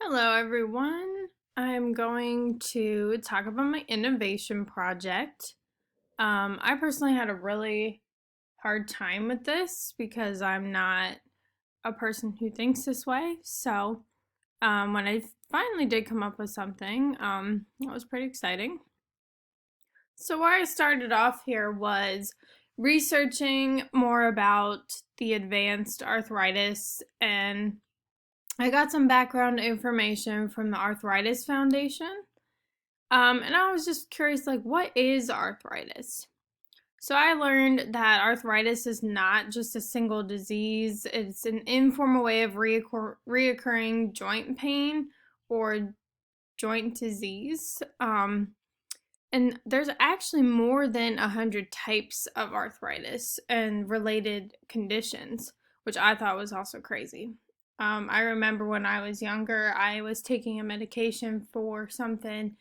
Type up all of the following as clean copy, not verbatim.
Hello, everyone. I'm going to talk about my innovation project. I personally had a really hard time with this because I'm not a person who thinks this way. So, when I finally did come up with something, it was pretty exciting. So, where I started off here was researching more about the advanced arthritis, and I got some background information from the Arthritis Foundation. And I was just curious, like, what is arthritis? So I learned that arthritis is not just a single disease, it's an informal way of reoccurring joint pain or joint disease. And there's actually more than 100 types of arthritis and related conditions, which I thought was also crazy. I remember when I was younger, I was taking a medication for something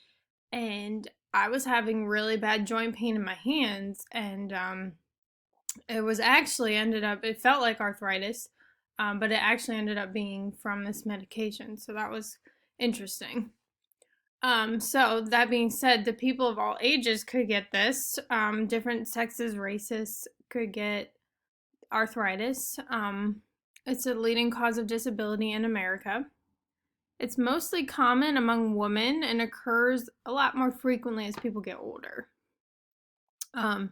and I was having really bad joint pain in my hands, and it was actually it felt like arthritis, but it actually ended up being from this medication. So that was interesting. So that being said, the people of all ages could get this. Different sexes, races could get arthritis. It's a leading cause of disability in America. It's mostly common among women and occurs a lot more frequently as people get older. Um,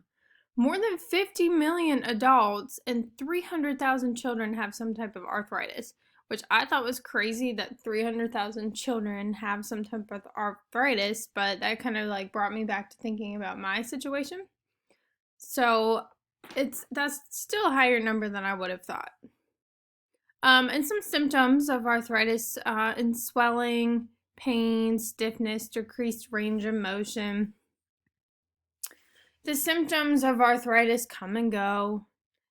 More than 50 million adults and 300,000 children have some type of arthritis, which I thought was crazy that 300,000 children have some type of arthritis, but that kind of like brought me back to thinking about my situation. So that's still a higher number than I would have thought. And some symptoms of arthritis and swelling, pain, stiffness, decreased range of motion. The symptoms of arthritis come and go.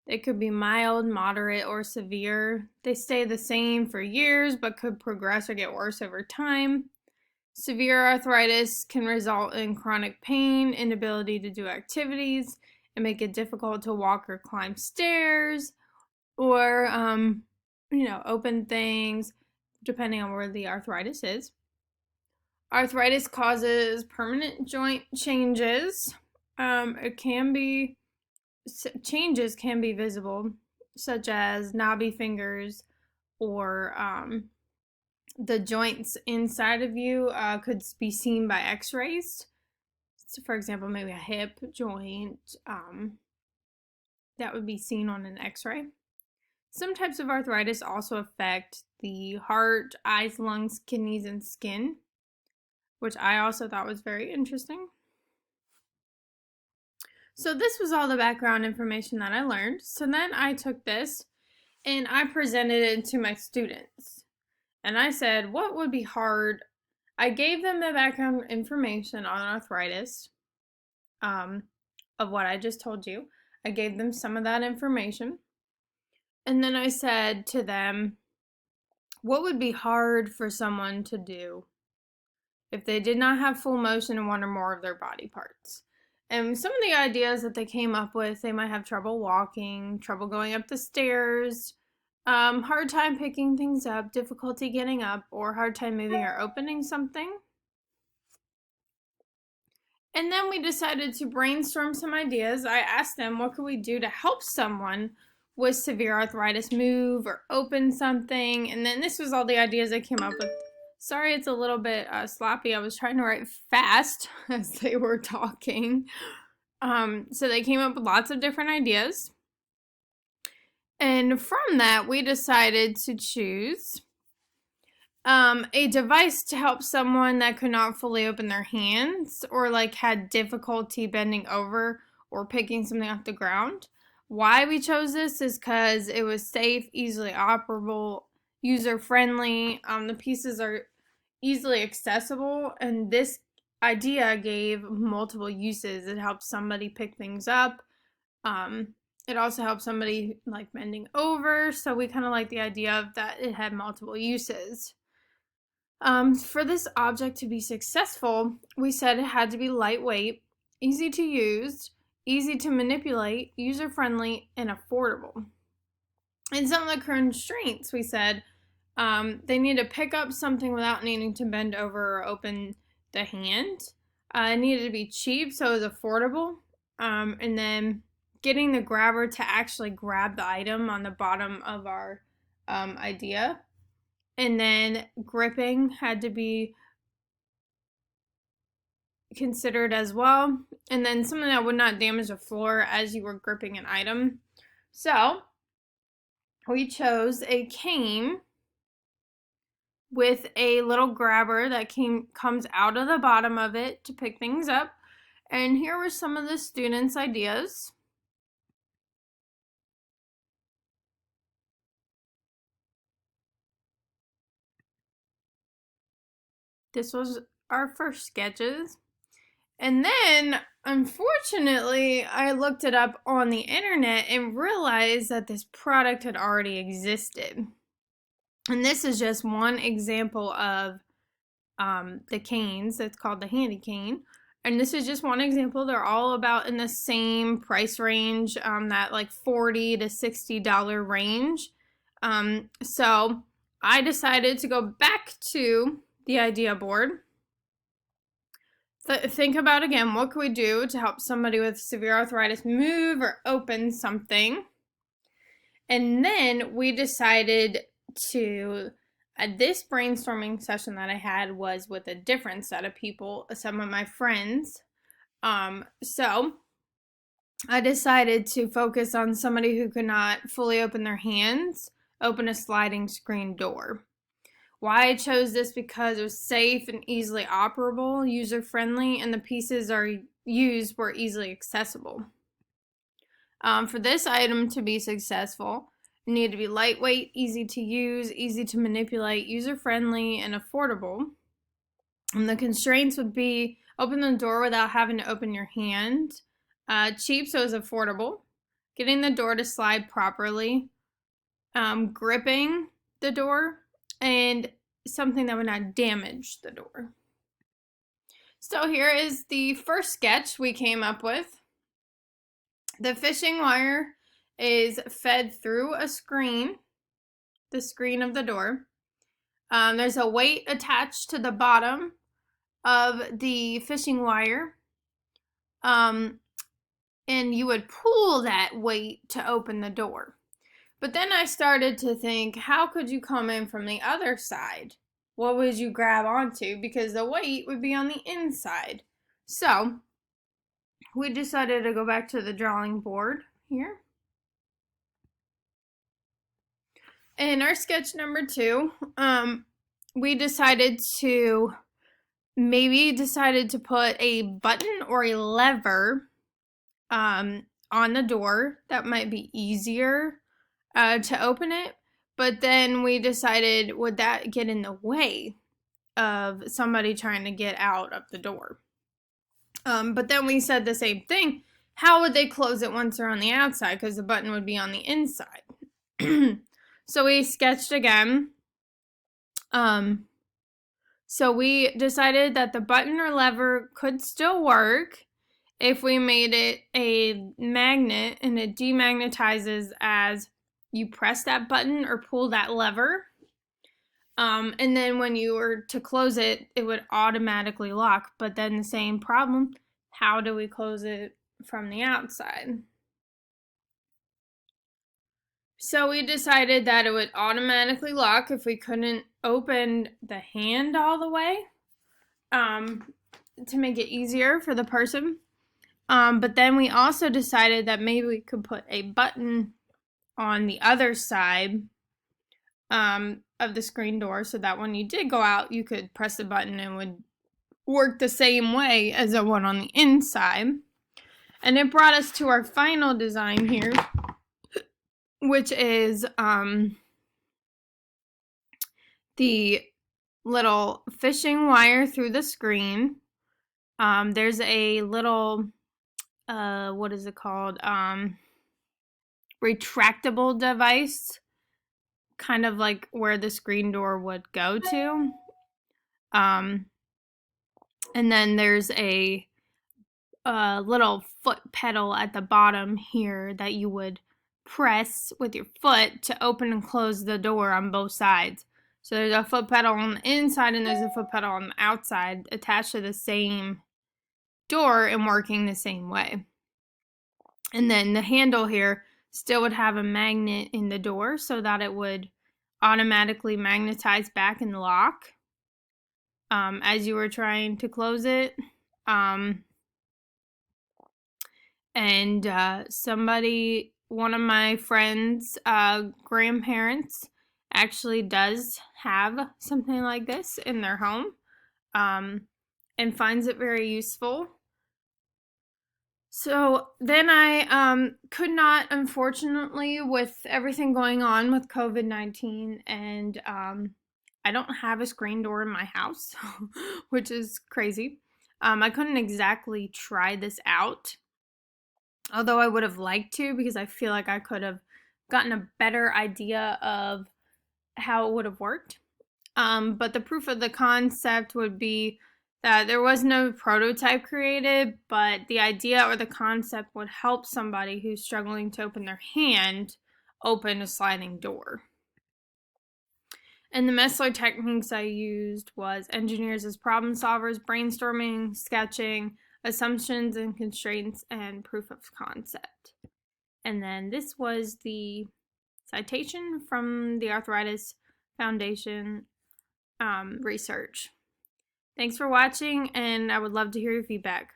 They could be mild, moderate, or severe. They stay the same for years but could progress or get worse over time. Severe arthritis can result in chronic pain, inability to do activities, and make it difficult to walk or climb stairs, or open things, depending on where the arthritis is. Arthritis causes permanent joint changes. Changes can be visible, such as knobby fingers, or the joints inside of you could be seen by x-rays. So for example, maybe a hip joint, that would be seen on an x-ray. Some types of arthritis also affect the heart, eyes, lungs, kidneys, and skin, which I also thought was very interesting. So this was all the background information that I learned. So then I took this and I presented it to my students. And I said, what would be hard? I gave them the background information on arthritis, of what I just told you. I gave them some of that information. And then I said to them, what would be hard for someone to do if they did not have full motion in one or more of their body parts? And some of the ideas that they came up with, they might have trouble walking, trouble going up the stairs, hard time picking things up, difficulty getting up, or hard time moving or opening something. And then we decided to brainstorm some ideas. I asked them, what could we do to help someone with severe arthritis move or open something? And then this was all the ideas I came up with. Sorry, it's a little bit sloppy. I was trying to write fast as they were talking. So they came up with lots of different ideas. And from that, we decided to choose a device to help someone that could not fully open their hands or like had difficulty bending over or picking something off the ground. Why we chose this is because it was safe, easily operable, user-friendly. The pieces are easily accessible, and this idea gave multiple uses. It helps somebody pick things up. It also helps somebody like bending over, so we kind of like the idea of that it had multiple uses. For this object to be successful, we said it had to be lightweight, easy to use, easy to manipulate, user-friendly, and affordable. And some of the constraints we said, They need to pick up something without needing to bend over or open the hand. It needed to be cheap, so it was affordable. And then getting the grabber to actually grab the item on the bottom of our idea. And then gripping had to be considered as well. And then something that would not damage the floor as you were gripping an item. So we chose a cane with a little grabber that comes out of the bottom of it to pick things up. And here were some of the students' ideas. This was our first sketches. And then, unfortunately, I looked it up on the internet and realized that this product had already existed. And this is just one example of the canes. It's called the Handy Cane. And this is just one example. They're all about in the same price range, that like $40 to $60 range. So I decided to go back to the idea board. Think about again, what can we do to help somebody with severe arthritis move or open something? And then we decided to, this brainstorming session that I had was with a different set of people, some of my friends. So I decided to focus on somebody who could not fully open their hands, open a sliding screen door. Why I chose this because it was safe and easily operable, user-friendly, and the pieces used were easily accessible. For this item to be successful, it needed to be lightweight, easy to use, easy to manipulate, user-friendly, and affordable. And the constraints would be open the door without having to open your hand, cheap so it's affordable, getting the door to slide properly, gripping the door, and something that would not damage the door. So here is the first sketch we came up with. The fishing wire is fed through a screen, the screen of the door. There's a weight attached to the bottom of the fishing wire. And you would pull that weight to open the door. But then I started to think, how could you come in from the other side? What would you grab onto? Because the weight would be on the inside. So we decided to go back to the drawing board here. In our sketch number 2, we decided to put a button or a lever on the door. That might be easier to open it, but then we decided, would that get in the way of somebody trying to get out of the door? But then we said the same thing. How would they close it once they're on the outside? Because the button would be on the inside. So we sketched again. So we decided that the button or lever could still work if we made it a magnet, and it demagnetizes as you press that button or pull that lever. And then when you were to close it, it would automatically lock. But then the same problem, how do we close it from the outside? So we decided that it would automatically lock if we couldn't open the hand all the way, to make it easier for the person. But then we also decided that maybe we could put a button on the other side of the screen door, so that when you did go out, you could press the button and it would work the same way as the one on the inside. And it brought us to our final design here, which is the little fishing wire through the screen. There's a little, what is it called? Retractable device, kind of like where the screen door would go to. And then there's a little foot pedal at the bottom here that you would press with your foot to open and close the door on both sides. So there's a foot pedal on the inside and there's a foot pedal on the outside attached to the same door and working the same way. And then the handle here still would have a magnet in the door so that it would automatically magnetize back in the lock as you were trying to close it. And one of my friends' grandparents actually does have something like this in their home and finds it very useful. So then I could not, unfortunately, with everything going on with COVID-19, and I don't have a screen door in my house, which is crazy. I couldn't exactly try this out, although I would have liked to, because I feel like I could have gotten a better idea of how it would have worked. But the proof of the concept would be that there was no prototype created, but the idea or the concept would help somebody who's struggling to open their hand open a sliding door. And the Messler techniques I used was engineers as problem solvers, brainstorming, sketching, assumptions and constraints, and proof of concept. And then this was the citation from the Arthritis Foundation research. Thanks for watching, and I would love to hear your feedback.